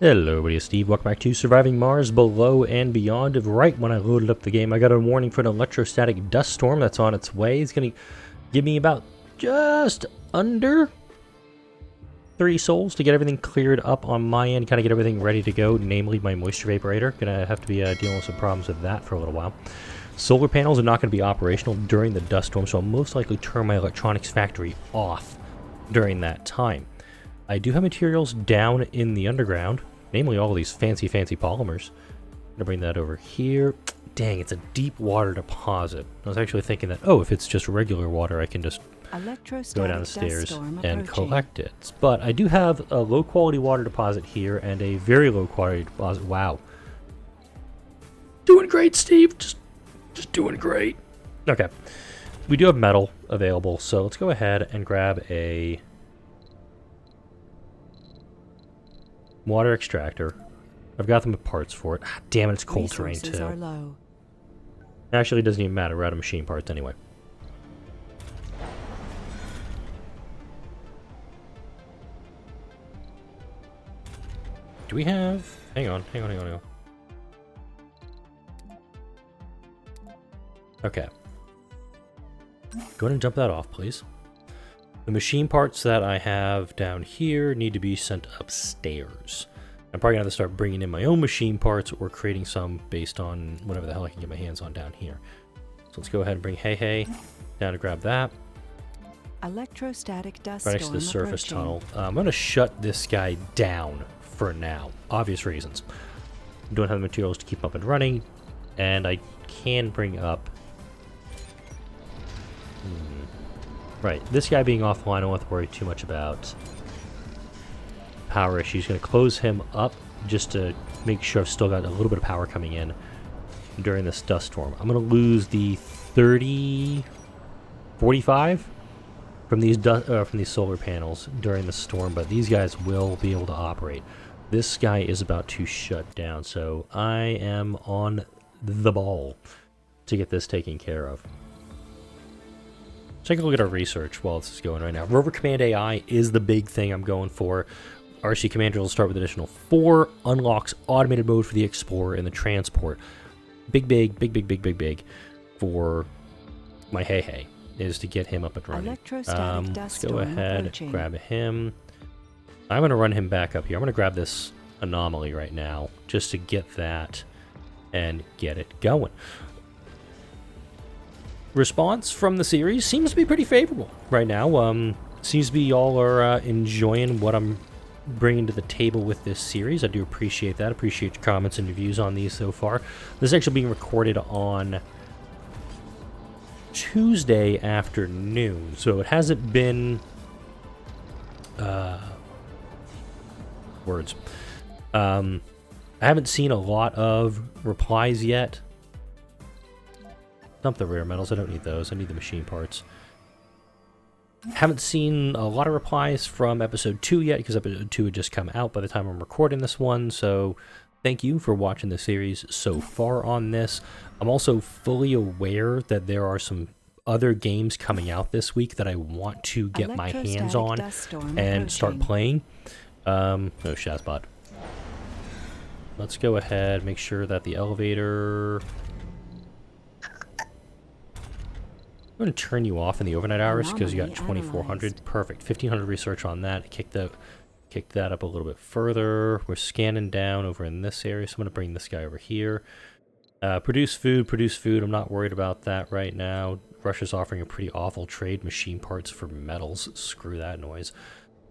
Hello everybody, it's Steve. Welcome back to Surviving Mars Below and Beyond. Right when I loaded up the game, I got a warning for an electrostatic dust storm that's on its way. It's going to give me about just under 3 souls to get everything cleared up on my end, kind of get everything ready to go, namely my moisture vaporator. Going to have to be dealing with some problems with that for a little while. Solar panels are not going to be operational during the dust storm, so I'll most likely turn my electronics factory off during that time. I do have materials down in the underground, namely all of these fancy polymers. I'm gonna bring that over here. Dang, it's a deep water deposit. I was actually thinking that, oh, if it's just regular water, I can just go down the stairs and collect it. But I do have a low quality water deposit here and a very low quality deposit. Wow. Doing great, Steve. Just doing great. Okay. We do have metal available, so let's go ahead and grab a water extractor. I've got them with parts for it. Ah, damn it, it's cold terrain too. Actually, it doesn't even matter. We're out of machine parts anyway. Do we have... Hang on. Okay. Go ahead and jump that off, please. The machine parts that I have down here need to be sent upstairs. I'm probably going to have to start bringing in my own machine parts or creating some based on whatever the hell I can get my hands on down here. So let's go ahead and bring Hey down to grab that. Electrostatic dust right next to the surface tunnel. I'm going to shut this guy down for now. Obvious reasons. I don't have the materials to keep up and running, and I can bring up... Right, this guy being offline, I don't have to worry too much about power issues. Going to close him up just to make sure I've still got a little bit of power coming in during this dust storm. I'm going to lose the 45 from these solar panels during the storm, but these guys will be able to operate. This guy is about to shut down, so I am on the ball to get this taken care of. Take a look at our research while this is going right now. Rover Command AI is the big thing I'm going for. RC Commander will start with additional 4. Unlocks automated mode for the Explorer and the Transport. Big for my Hey is to get him up and running. Let's go ahead, grab him. I'm going to run him back up here. I'm going to grab this anomaly right now just to get that and get it going. Response from the series seems to be pretty favorable right now. Seems to be y'all are enjoying what I'm bringing to the table with this series. I do appreciate that. Appreciate your comments and reviews on these so far. This is actually being recorded on Tuesday afternoon, so it hasn't been words. I haven't seen a lot of replies yet. Dump the rare metals. I don't need those. I need the machine parts. Haven't seen a lot of replies from episode 2 yet, because episode 2 had just come out by the time I'm recording this one, so thank you for watching the series so far on this. I'm also fully aware that there are some other games coming out this week that I want to get my hands on and start playing. No, Shazbot. Let's go ahead, make sure that the elevator... I'm going to turn you off in the overnight hours because you got 2,400. Perfect. 1,500 research on that. Kick that up a little bit further. We're scanning down over in this area, so I'm going to bring this guy over here. Produce food. I'm not worried about that right now. Russia's offering a pretty awful trade. Machine parts for metals. Screw that noise.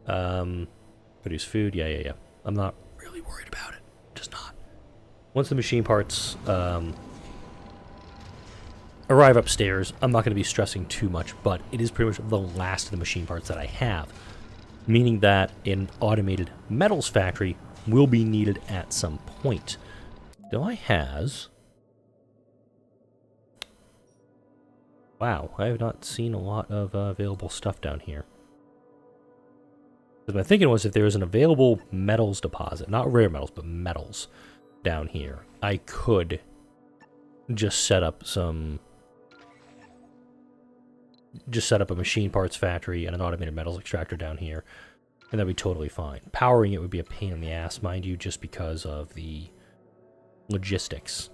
Produce food. Yeah. I'm not really worried about it. Just not. Once the machine parts... arrive upstairs, I'm not going to be stressing too much, but it is pretty much the last of the machine parts that I have, meaning that an automated metals factory will be needed at some point. Still has... Wow, I have not seen a lot of available stuff down here. Because my thinking was if there was an available metals deposit, not rare metals, but metals down here, I could just set up some... Just set up a machine parts factory and an automated metals extractor down here. and that'd be totally fine. Powering it would be a pain in the ass, mind you, just because of the logistics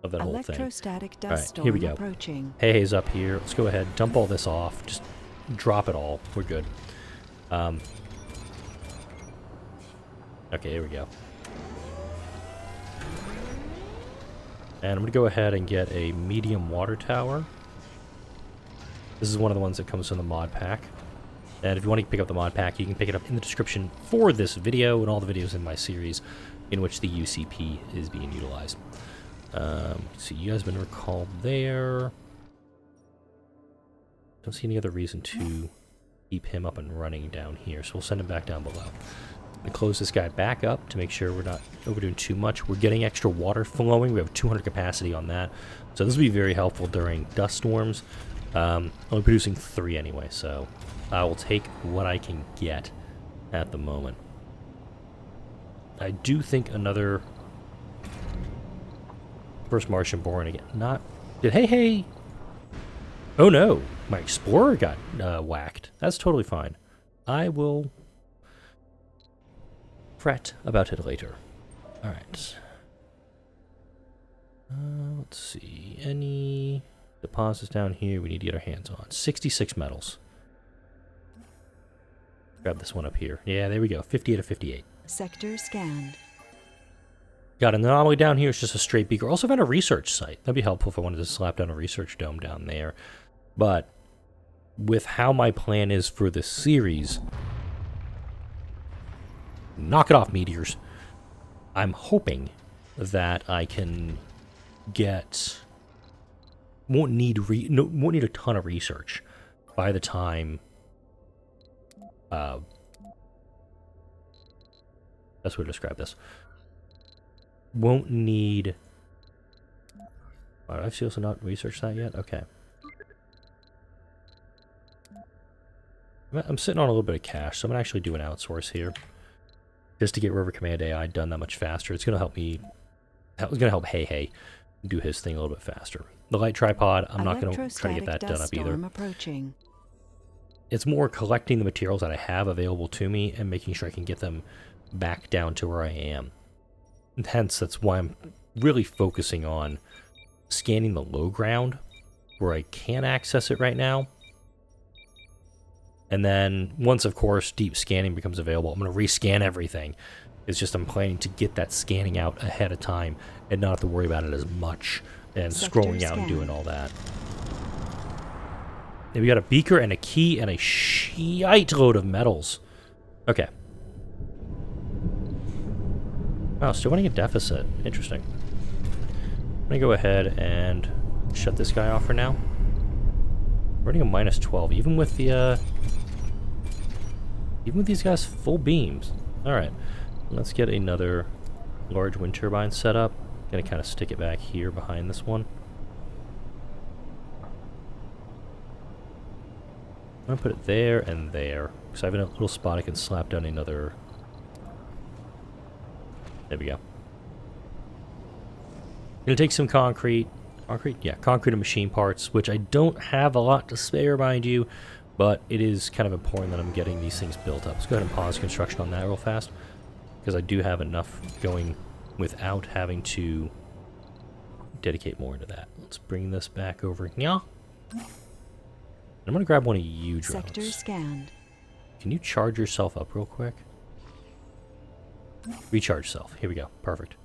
of that whole thing. Electrostatic dust Alright, storm here we go. approaching. Hey's up here. Let's go ahead, dump all this off. Just drop it all. We're good. Okay, here we go. And I'm going to go ahead and get a medium water tower. This is one of the ones that comes from the mod pack. And if you want to pick up the mod pack, you can pick it up in the description for this video and all the videos in my series in which the UCP is being utilized. So you guys have been recalled there. Don't see any other reason to keep him up and running down here, so we'll send him back down below. And close this guy back up to make sure we're not overdoing too much. We're getting extra water flowing. We have 200 capacity on that, so this will be very helpful during dust storms. Only producing 3 anyway, so I will take what I can get at the moment. I do think another first Martian born again. Not did hey. Oh no, my explorer got whacked. That's totally fine. I will fret about it later. All right. Let's see. Any deposits down here we need to get our hands on? 66 metals. Grab this one up here. Yeah, there we go. 58 of 58. Sector scanned. Got an anomaly down here. It's just a straight beaker. Also found a research site. That'd be helpful if I wanted to slap down a research dome down there. But with how my plan is for this series, knock it off, meteors. I'm hoping that I can get won't need a ton of research by the time that's way to describe this. Won't need. I've seriously not researched that yet. Okay. I'm sitting on a little bit of cash, so I'm gonna actually do an outsource here, just to get River Command AI done that much faster. It's gonna help me. That was gonna help Hey do his thing a little bit faster. The light tripod, I'm not gonna try to get that done up either. Approaching. It's more collecting the materials that I have available to me and making sure I can get them back down to where I am. And hence, that's why I'm really focusing on scanning the low ground where I can access it right now. And then once, of course, deep scanning becomes available, I'm going to rescan everything. It's just I'm planning to get that scanning out ahead of time and not have to worry about it as much and scrolling out and doing all that. And we got a beaker and a key and a shite load of metals. Okay. Oh, still running a deficit. Interesting. I'm going to go ahead and shut this guy off for now. Running a minus 12, even with the, even with these guys full beams. Alright, let's get another large wind turbine set up. Gonna kind of stick it back here behind this one. I'm gonna put it there and there, because I have a little spot I can slap down another. There we go. Gonna take some concrete. Yeah, concrete and machine parts, which I don't have a lot to spare, mind you, but it is kind of important that I'm getting these things built up. Let's go ahead and pause construction on that real fast, because I do have enough going without having to dedicate more into that. Let's bring this back over here. I'm going to grab one of you drones. Sector scanned. Can you charge yourself up real quick? Recharge self. Here we go. Perfect.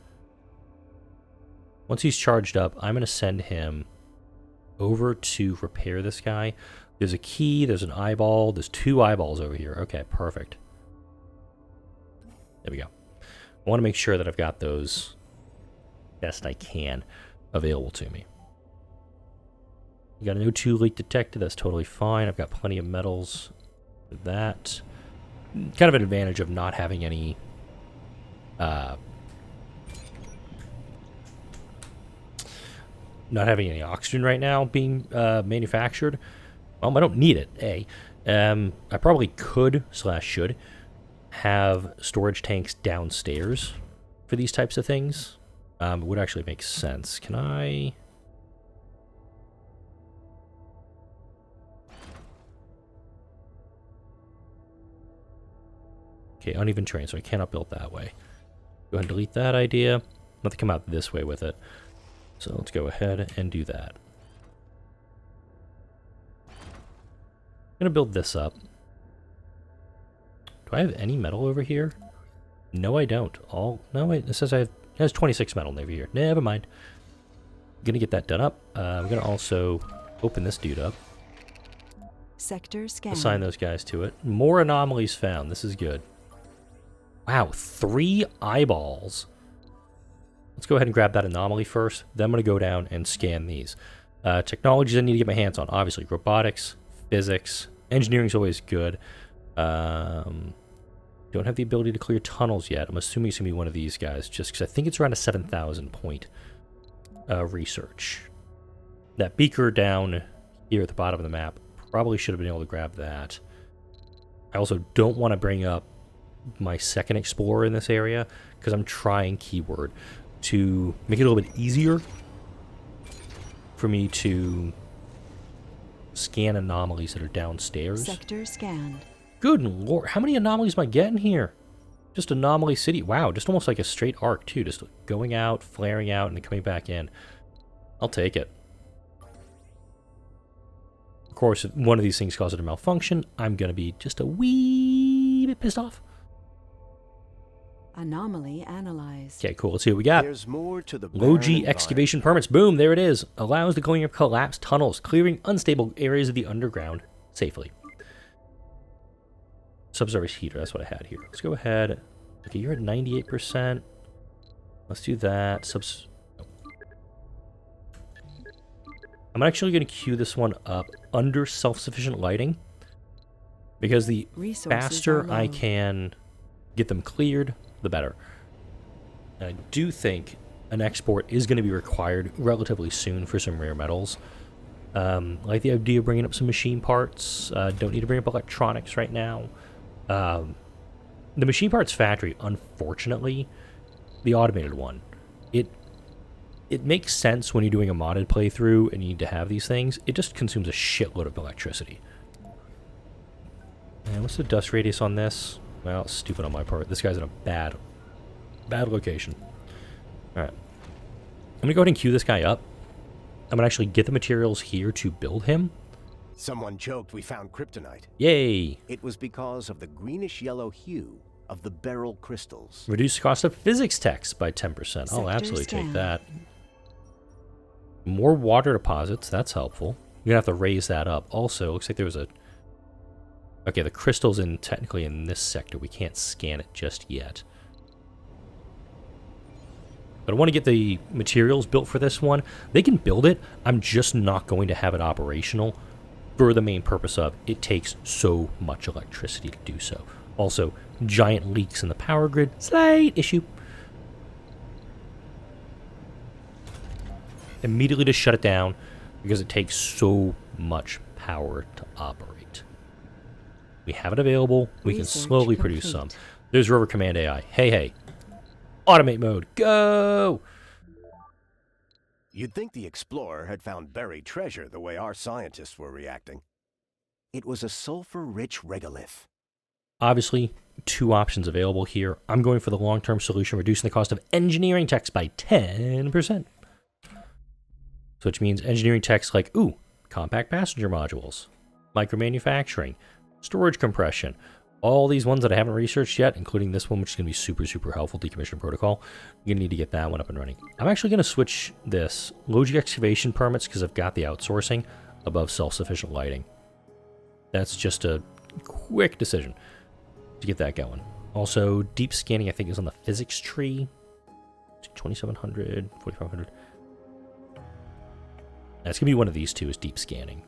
Once he's charged up, I'm going to send him over to repair this guy. There's a key, there's an eyeball, there's 2 eyeballs over here. Okay, perfect. There we go. I want to make sure that I've got those best I can available to me. You got an O2 leak detected, that's totally fine. I've got plenty of metals for that. Kind of an advantage of not having any oxygen right now being manufactured. Well, I don't need it, A. I probably could / should have storage tanks downstairs for these types of things. It would actually make sense. Can I... Okay, uneven terrain, so I cannot build that way. Go ahead and delete that idea. Let it come out this way with it. So let's go ahead and do that. I'm gonna build this up. Do I have any metal over here? No, I don't. No, wait, it says it has 26 metal over here. Never mind. I'm gonna get that done up. I'm gonna also open this dude up. Sector scan. Assign those guys to it. More anomalies found. This is good. Wow, 3 eyeballs. Let's go ahead and grab that anomaly first. Then I'm going to go down and scan these. Technologies I need to get my hands on. Obviously, robotics, physics, engineering is always good. Don't have the ability to clear tunnels yet. I'm assuming it's going to be one of these guys, just because I think it's around a 7,000 point research. That beaker down here at the bottom of the map, probably should have been able to grab that. I also don't want to bring up my second explorer in this area, because I'm trying keyword to make it a little bit easier for me to scan anomalies that are downstairs. Sector scanned. Good lord, how many anomalies am I getting here? Just anomaly city. Wow, just almost like a straight arc too, just going out, flaring out, and then coming back in. I'll take it. Of course, if one of these things causes a malfunction, I'm going to be just a wee bit pissed off. Anomaly analyzed. Okay, cool. Let's see what we got. There's more to the Low-G excavation permits. Boom, there it is. Allows the clearing of collapsed tunnels, clearing unstable areas of the underground safely. Subsurface heater, that's what I had here. Let's go ahead. Okay, you're at 98%. Let's do that. I'm actually going to queue this one up under self-sufficient lighting, because the faster I can get them cleared, the better. And I do think an export is going to be required relatively soon for some rare metals. I like the idea of bringing up some machine parts. Don't need to bring up electronics right now. The machine parts factory, unfortunately, the automated one, it makes sense when you're doing a modded playthrough and you need to have these things. It just consumes a shitload of electricity. And what's the dust radius on this? Well, stupid on my part. This guy's in a bad location. Alright. I'm going to go ahead and queue this guy up. I'm going to actually get the materials here to build him. Someone joked we found kryptonite. Yay! It was because of the greenish-yellow hue of the beryl crystals. Reduce the cost of physics text by 10%. I'll absolutely take that. More water deposits. That's helpful. You're going to have to raise that up. Also, looks like there was a... Okay, the crystal's technically in this sector. We can't scan it just yet. But I want to get the materials built for this one. They can build it. I'm just not going to have it operational for the main purpose of it takes so much electricity to do so. Also, giant leaks in the power grid. Slight issue. Immediately just shut it down because it takes so much power to operate. We have it available. We can slowly produce some. There's Rover Command AI. Hey, hey. Automate mode. Go! You'd think the explorer had found buried treasure the way our scientists were reacting. It was a sulfur-rich regolith. Obviously, 2 options available here. I'm going for the long-term solution, reducing the cost of engineering text by 10%. So which means engineering text like, ooh, compact passenger modules, micro-manufacturing, storage compression, all these ones that I haven't researched yet, including this one, which is going to be super, super helpful, decommission protocol. You're going to need to get that one up and running. I'm actually going to switch this low-G excavation permits because I've got the outsourcing above self-sufficient lighting. That's just a quick decision to get that going. Also, deep scanning, I think, is on the physics tree. 2700, 4500. That's going to be one of these two is deep scanning.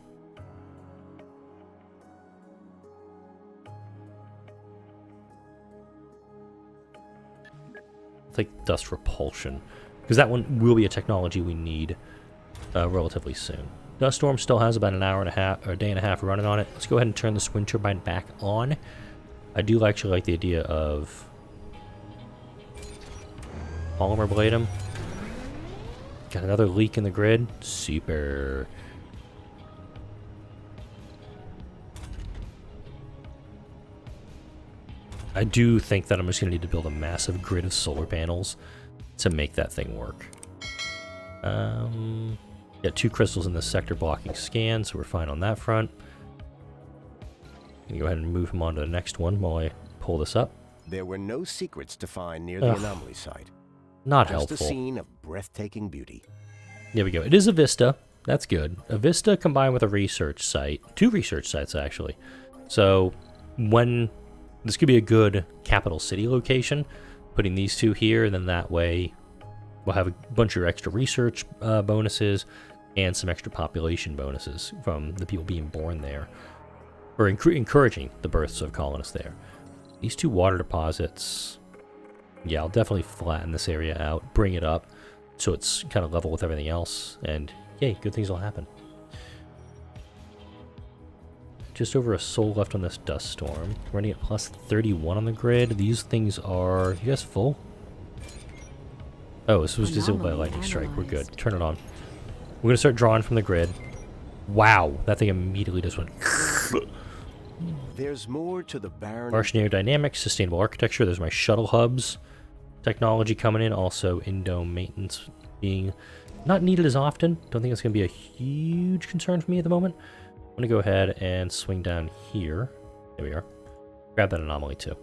It's like dust repulsion, because that one will be a technology we need relatively soon. Dust storm still has about an hour and a half, or a day and a half running on it. Let's go ahead and turn this wind turbine back on. I do actually like the idea of polymer blade him. Got another leak in the grid. Super. I do think that I'm just going to need to build a massive grid of solar panels to make that thing work. Got 2 crystals in this sector blocking scan, so we're fine on that front. Gonna go ahead and move him on to the next one while I pull this up. There were no secrets to find near the anomaly site. Not Just helpful. a scene of breathtaking beauty. There we go. It is a vista. That's good. A vista combined with a research site. 2 research sites, actually. So, when... This could be a good capital city location. Putting these 2 here, and then that way we'll have a bunch of extra research bonuses and some extra population bonuses from the people being born there. Or encouraging the births of colonists there. These 2 water deposits... Yeah, I'll definitely flatten this area out, bring it up, so it's kind of level with everything else, and yay, good things will happen. Just over a soul left on this dust storm. Running at plus 31 on the grid. These things are... You guys full? Oh, this was disabled by a lightning strike. We're good. Turn it on. We're going to start drawing from the grid. Wow, that thing immediately just went... There's more to the barren... Martian aerodynamics, sustainable architecture. There's my shuttle hubs. Technology coming in. Also, in-dome maintenance being not needed as often. Don't think it's going to be a huge concern for me at the moment. I'm going to go ahead and swing down here. There we are. Grab that anomaly too.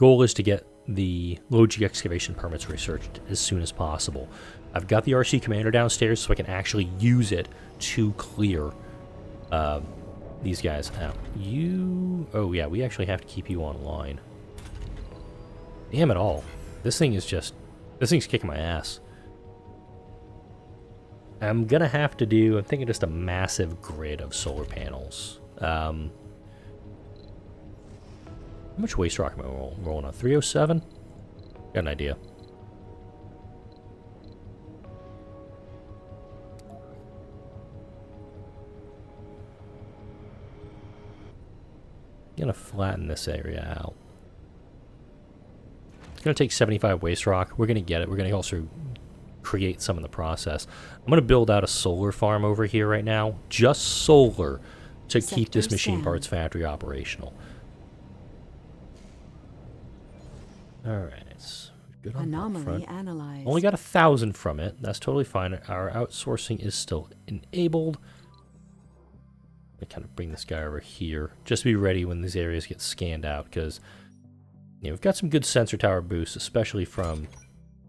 Goal is to get the low-G excavation permits researched as soon as possible. I've got the RC commander downstairs so I can actually use it to clear these guys out. You... Oh yeah, we actually have to keep you online. Damn it all. This thing is just... This thing's kicking my ass. I'm gonna have to do... I'm thinking just a massive grid of solar panels. How much waste rock am I rolling on? 307? Got an idea. Gonna flatten this area out. It's gonna take 75 waste rock. We're gonna get it. We're gonna also create some in the process. I'm gonna build out a solar farm over here right now. Just solar to keep this machine parts factory operational. Alright. Good on that front. Analyzed. Only got 1,000 from it. That's totally fine. Our outsourcing is still enabled. I kind of bring this guy over here just to be ready when these areas get scanned out, because you know, we've got some good sensor tower boosts, especially from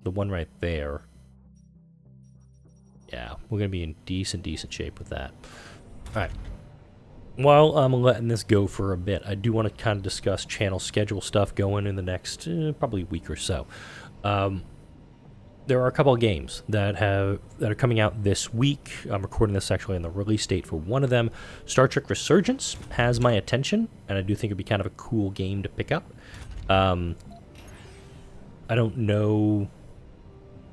the one right there. Yeah, we're going to be in decent shape with that. Alright. While I'm letting this go for a bit, I do want to kind of discuss channel schedule stuff going in the next probably week or so. There are a couple of games that are coming out this week. I'm recording this actually on the release date for one of them. Star Trek Resurgence has my attention, and I do think it'd be kind of a cool game to pick up. I don't know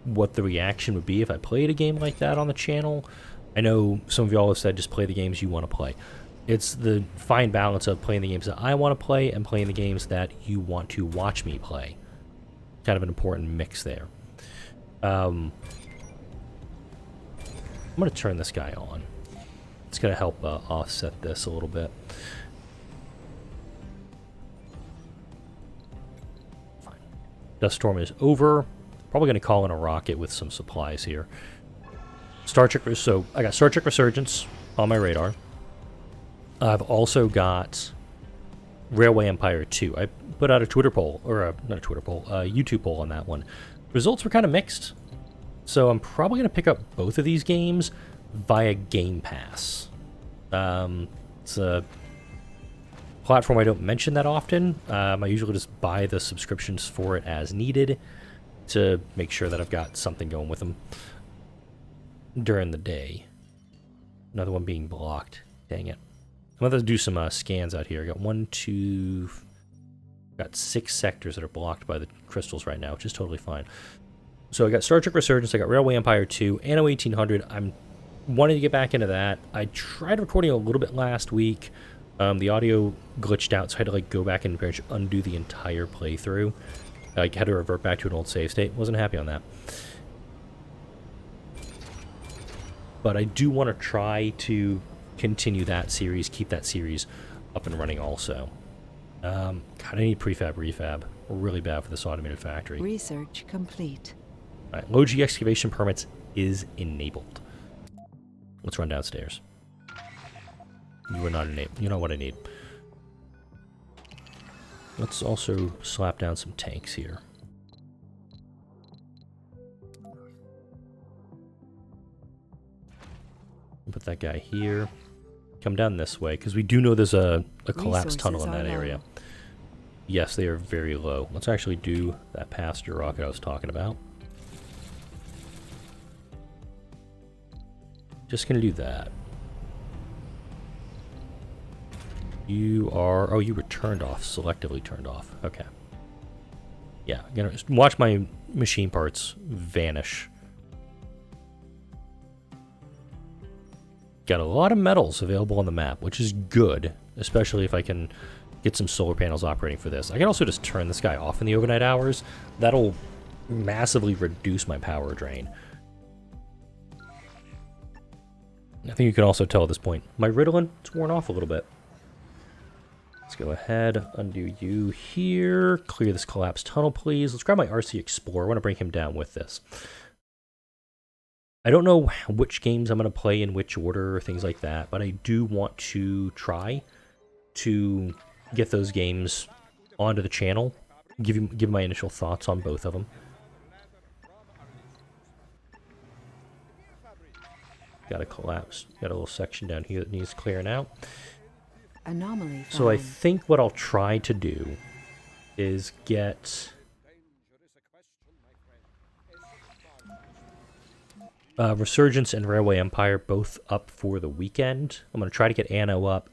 what the reaction would be if I played a game like that on the channel. I know some of y'all have said just play the games you want to play. It's the fine balance of playing the games that I want to play and playing the games that you want to watch me play. Kind of an important mix there. I'm going to turn this guy on. It's going to help offset this a little bit. Fine. Dust storm is over. Probably going to call in a rocket with some supplies here. So I got Star Trek Resurgence on my radar. I've also got Railway Empire 2. I put out a Twitter poll, or not a Twitter poll, a YouTube poll on that one. Results were kind of mixed, so I'm probably going to pick up both of these games via Game Pass. It's a platform I don't mention that often. I usually just buy the subscriptions for it as needed to make sure that I've got something going with them during the day. Another one being blocked. Dang it. I'm going to do some scans out here. I got 6 sectors that are blocked by the crystals right now, which is totally fine. So I got Star Trek Resurgence, I got Railway Empire 2, Anno 1800. I'm wanting to get back into that. I tried recording a little bit last week. The audio glitched out, so I had to go back and undo the entire playthrough. I had to revert back to an old save state. Wasn't happy on that. But I do want to try to continue that series, keep that series up and running also. Kind God, I need prefab refab. Really bad for this automated factory. Research complete. Alright, low G excavation permits is enabled. Let's run downstairs. You are not enabled. You know what I need. Let's also slap down some tanks here. Put that guy here. Come down this way, because we do know there's a collapsed tunnel in that area. Yes, they are very low. Let's actually do that pasture rocket I was talking about. Just gonna do that. You are... Oh, you were turned off. Selectively turned off. Okay. Yeah, I'm gonna watch my machine parts vanish. Got a lot of metals available on the map, which is good, especially if I can get some solar panels operating for this. I can also just turn this guy off in the overnight hours. That'll massively reduce my power drain. I think you can also tell at this point, my Ritalin, it's worn off a little bit. Let's go ahead, undo you here, clear this collapsed tunnel, please. Let's grab my RC Explorer. I want to bring him down with this. I don't know which games I'm going to play in which order or things like that, but I do want to try to get those games onto the channel, give my initial thoughts on both of them. Got a collapse, got a little section down here that needs clearing out. Anomaly found. So I think what I'll try to do is get Resurgence and Railway Empire both up for the weekend. I'm going to try to get Anno up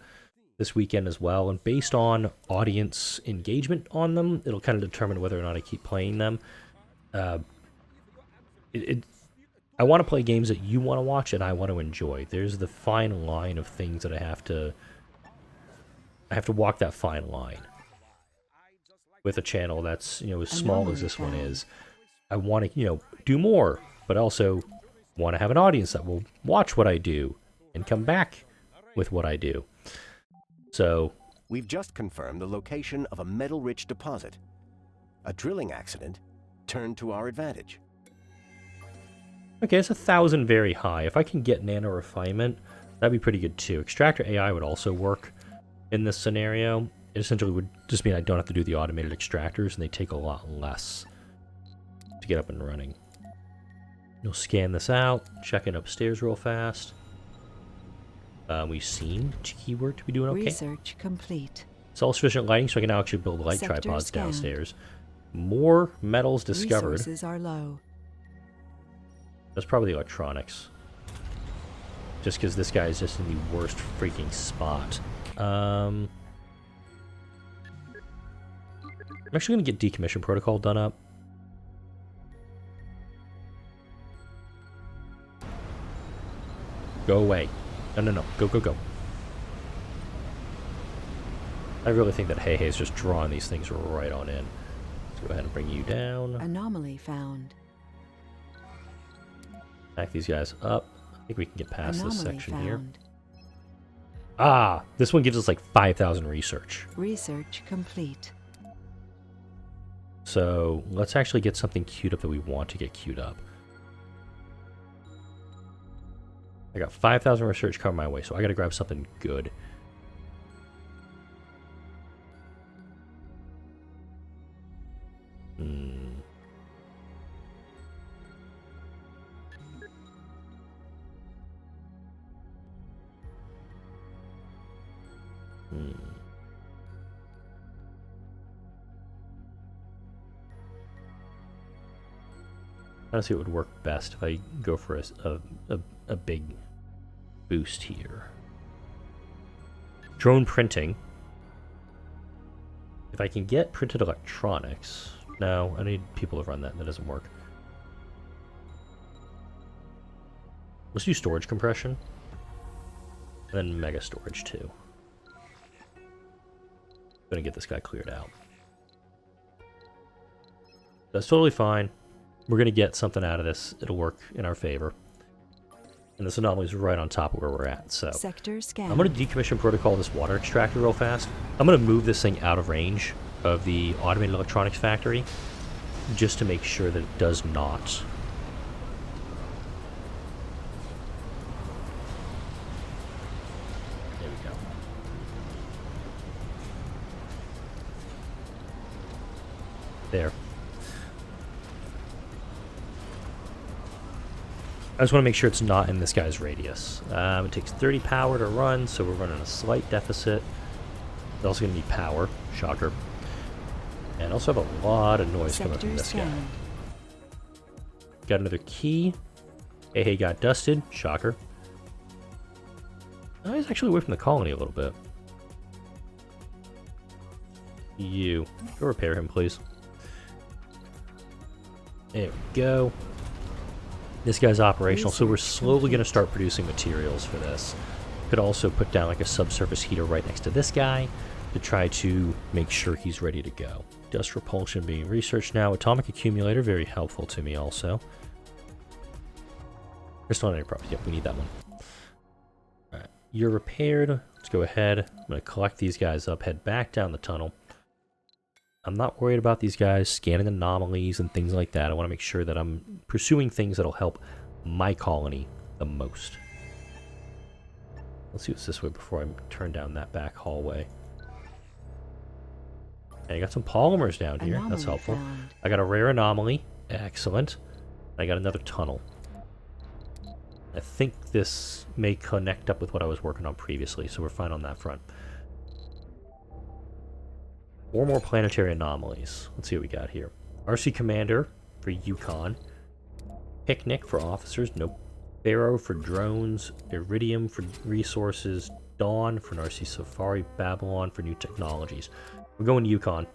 this weekend as well, and based on audience engagement on them, it'll kind of determine whether or not I keep playing them. I want to play games that you want to watch and I want to enjoy. There's the fine line of things that I have to walk that fine line with a channel that's, you know, as small as this one is. I want to, you know, do more, but also want to have an audience that will watch what I do and come back with what I do. So we've just confirmed the location of a metal-rich deposit. A drilling accident turned to our advantage. okay, it's 1,000 very high. If I can get nano refinement, that'd be pretty good too. Extractor AI would also work in this scenario. It essentially would just mean I don't have to do the automated extractors, and they take a lot less to get up and running. You'll scan this out, check it upstairs real fast. We seem keyword to be doing okay. Research complete. Self-sufficient lighting, so I can now actually build light Sector tripods scanned. downstairs. More metals discovered. Resources are low. That's probably electronics. Just because this guy is just in the worst freaking spot. I'm actually going to get decommission protocol done up. Go away. No. Go. I really think that Hey is just drawing these things right on in. Let's go ahead and bring you down. Anomaly found. Back these guys up. I think we can get past this Anomaly section found. here. Ah, this one gives us like 5,000 research. Research complete. So let's actually get something queued up that we want to get queued up. I got 5,000 research coming my way, so I gotta grab something good. Honestly, it would work best if I go for a big boost here. Drone printing. If I can get printed electronics... No, I need people to run that. That doesn't work. Let's do storage compression. And then mega storage too. Gonna get this guy cleared out. That's totally fine. We're going to get something out of this. It'll work in our favor. And this anomaly is right on top of where we're at. So Sector scan. I'm going to decommission protocol this water extractor real fast. I'm going to move this thing out of range of the automated electronics factory, just to make sure that it does not. There we go. There. I just want to make sure it's not in this guy's radius. It takes 30 power to run, so we're running a slight deficit. It's also going to need power. Shocker. And also have a lot of noise coming from this guy. Got another key. Hey, got dusted. Shocker. Oh, he's actually away from the colony a little bit. You. Go repair him, please. There we go. This guy's operational, so we're slowly going to start producing materials for this. Could also put down like a subsurface heater right next to this guy to try to make sure he's ready to go. Dust repulsion being researched now. Atomic accumulator, very helpful to me also. Crystal energy property, yep, we need that one. Alright, you're repaired. Let's go ahead. I'm going to collect these guys up, head back down the tunnel. I'm not worried about these guys scanning anomalies and things like that. I want to make sure that I'm pursuing things that'll help my colony the most. Let's see what's this way before I turn down that back hallway. And I got some polymers down here. That's helpful. Found. I got a rare anomaly. Excellent. I got another tunnel. I think this may connect up with what I was working on previously, so we're fine on that front. 4 more planetary anomalies. Let's see what we got here. RC Commander for Yukon. Picnic for officers. Nope. Pharaoh for drones. Iridium for resources. Dawn for an RC Safari. Babylon for new technologies. We're going to Yukon.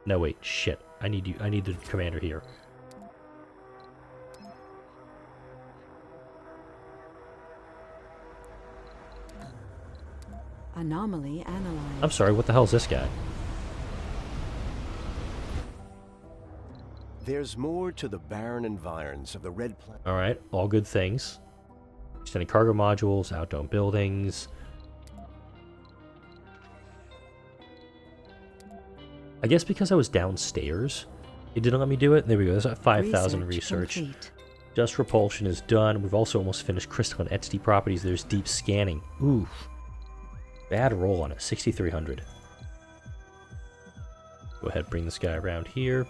No, wait. Shit. I need you. I need the commander here. Anomaly analyzed. I'm sorry, what the hell is this guy? There's more to the barren environs of the Red Planet. Alright, all good things. Extended cargo modules, outdoor buildings. I guess because I was downstairs, it didn't let me do it. There we go, there's 5,000 research. Dust repulsion is done. We've also almost finished crystalline entity properties. There's deep scanning. Oof. Bad roll on it, 6,300. Go ahead, bring this guy around here.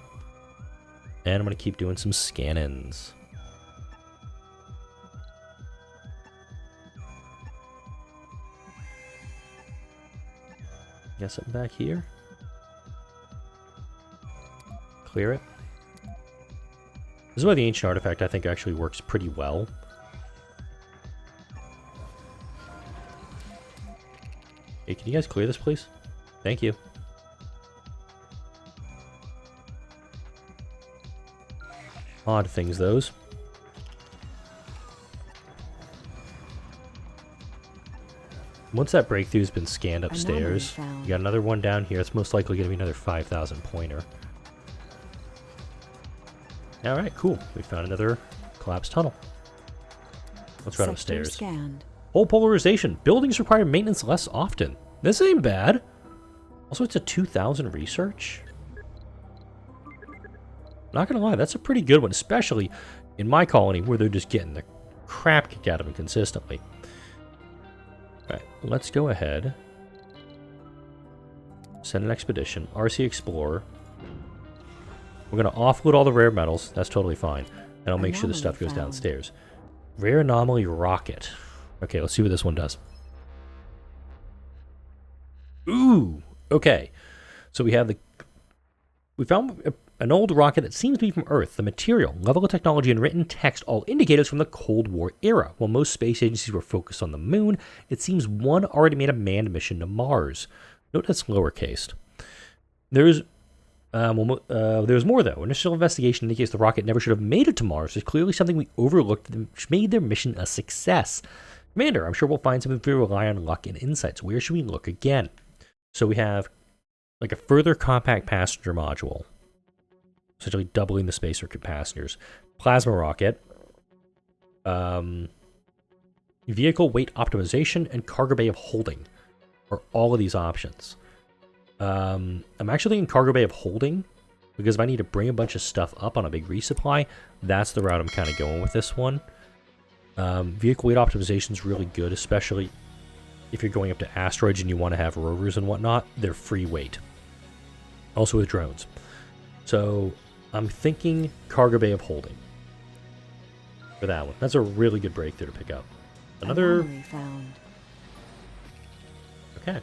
And I'm going to keep doing some scan-ins. Got something back here? Clear it. This is why the ancient artifact I think actually works pretty well. Hey, can you guys clear this, please? Thank you. Odd things, those. Once that breakthrough's been scanned upstairs, you got another one down here. It's most likely going to be another 5,000 pointer. Alright, cool. We found another collapsed tunnel. Let's run upstairs. Scanned. Whole polarization. Buildings require maintenance less often. This ain't bad. Also, it's a 2,000 research. Not gonna lie, that's a pretty good one, especially in my colony where they're just getting the crap kicked out of them consistently. Alright, let's go ahead. Send an expedition. RC Explorer. We're gonna offload all the rare metals. That's totally fine. And I'll make sure the stuff goes downstairs. Rare anomaly rocket. Okay, let's see what this one does. Ooh, okay. So we found an old rocket that seems to be from Earth. The material, level of technology, and written text all indicators from the Cold War era. While most space agencies were focused on the moon, it seems one already made a manned mission to Mars. Note that's lowercase. There's more, though. Initial investigation indicates the rocket never should have made it to Mars. There's clearly something we overlooked that made their mission a success. Commander, I'm sure we'll find something if we rely on luck and insights. Where should we look again? So we have like a further compact passenger module, essentially doubling the space for passengers. Plasma rocket, vehicle weight optimization, and cargo bay of holding are all of these options. I'm actually in Cargo Bay of Holding, because if I need to bring a bunch of stuff up on a big resupply, that's the route I'm kind of going with this one. Vehicle weight optimization is really good, especially if you're going up to asteroids and you want to have rovers and whatnot. They're free weight. Also with drones. So I'm thinking Cargo Bay of Holding for that one. That's a really good breakthrough to pick up. Another... Anomaly found. Okay.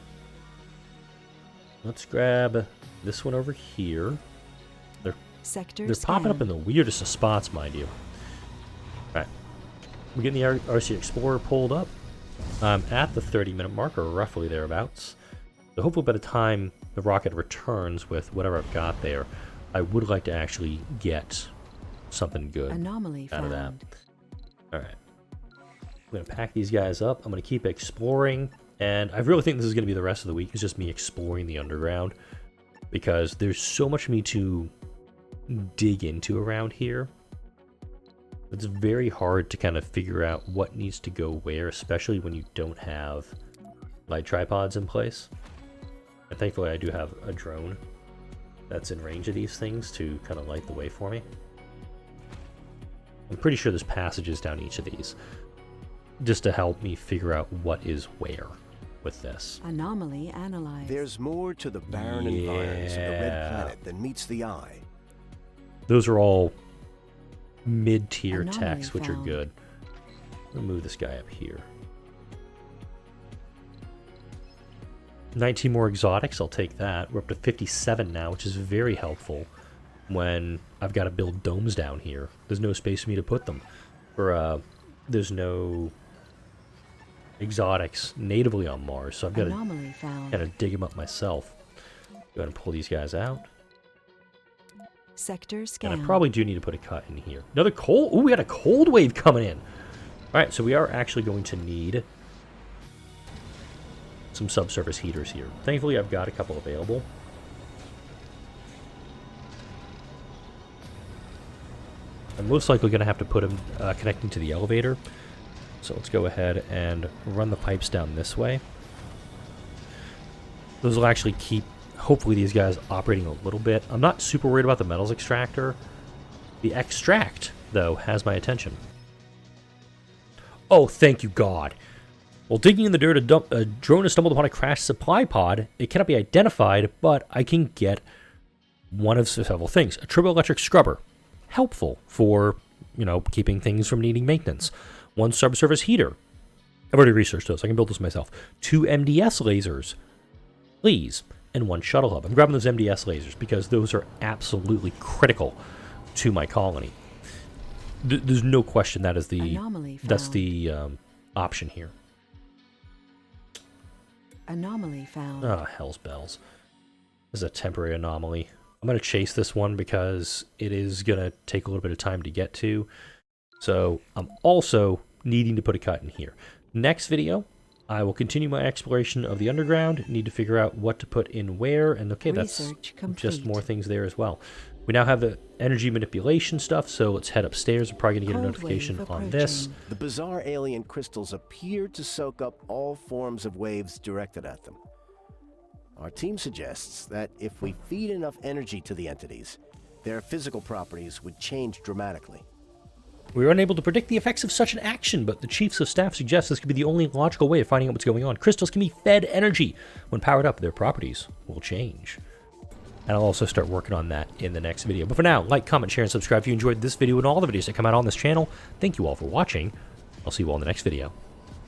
Let's grab this one over here. They're popping up in the weirdest of spots, mind you. Alright. We're getting the RC Explorer pulled up. I'm at the 30-minute mark, or roughly thereabouts. So hopefully by the time the rocket returns with whatever I've got there, I would like to actually get something good out of that. Alright. I'm going to pack these guys up. I'm going to keep exploring. And I really think this is going to be the rest of the week. It's just me exploring the underground. Because there's so much for me to dig into around here. It's very hard to kind of figure out what needs to go where, especially when you don't have light tripods in place. And thankfully I do have a drone that's in range of these things to kind of light the way for me. I'm pretty sure there's passages down each of these, just to help me figure out what is where with this. Anomaly analyzed. There's more to the barren environs of the red planet than meets the eye. Those are all mid-tier Anomaly techs, which are found. good. I'm gonna move this guy up here. 19 more exotics, I'll take that. We're up to 57 now, which is very helpful when I've got to build domes down here. There's no space for me to put them. There's no exotics natively on Mars, so I've got to kind of dig them up myself. Go ahead and pull these guys out. Sector scan. And I probably do need to put a cut in here. Another cold... Ooh, we got a cold wave coming in. Alright, so we are actually going to need some subsurface heaters here. Thankfully, I've got a couple available. I'm most likely going to have to put them connecting to the elevator. So let's go ahead and run the pipes down this way. Those will actually keep, hopefully, these guys operating a little bit. I'm not super worried about the metals extractor. The extract, though, has my attention. Oh, thank you, God. While digging in the dirt, a drone has stumbled upon a crashed supply pod. It cannot be identified, but I can get one of several things. A turboelectric scrubber. Helpful for, you know, keeping things from needing maintenance. One subsurface heater. I've already researched those. I can build this myself. 2 MDS lasers. Please. And 1 shuttle hub. I'm grabbing those MDS lasers because those are absolutely critical to my colony. There's no question that is the option here. Anomaly found. Ah, hell's bells. This is a temporary anomaly. I'm going to chase this one because it is going to take a little bit of time to get to. So I'm also needing to put a cut in here. Next video, I will continue my exploration of the underground. Need to figure out what to put in where. And okay, that's just more things there as well. We now have the energy manipulation stuff, so let's head upstairs. We're probably going to get a notification on this. The bizarre alien crystals appear to soak up all forms of waves directed at them. Our team suggests that if we feed enough energy to the entities, their physical properties would change dramatically. We were unable to predict the effects of such an action, but the Chiefs of Staff suggest this could be the only logical way of finding out what's going on. Crystals can be fed energy. When powered up, their properties will change. And I'll also start working on that in the next video. But for now, like, comment, share, and subscribe if you enjoyed this video and all the videos that come out on this channel. Thank you all for watching. I'll see you all in the next video.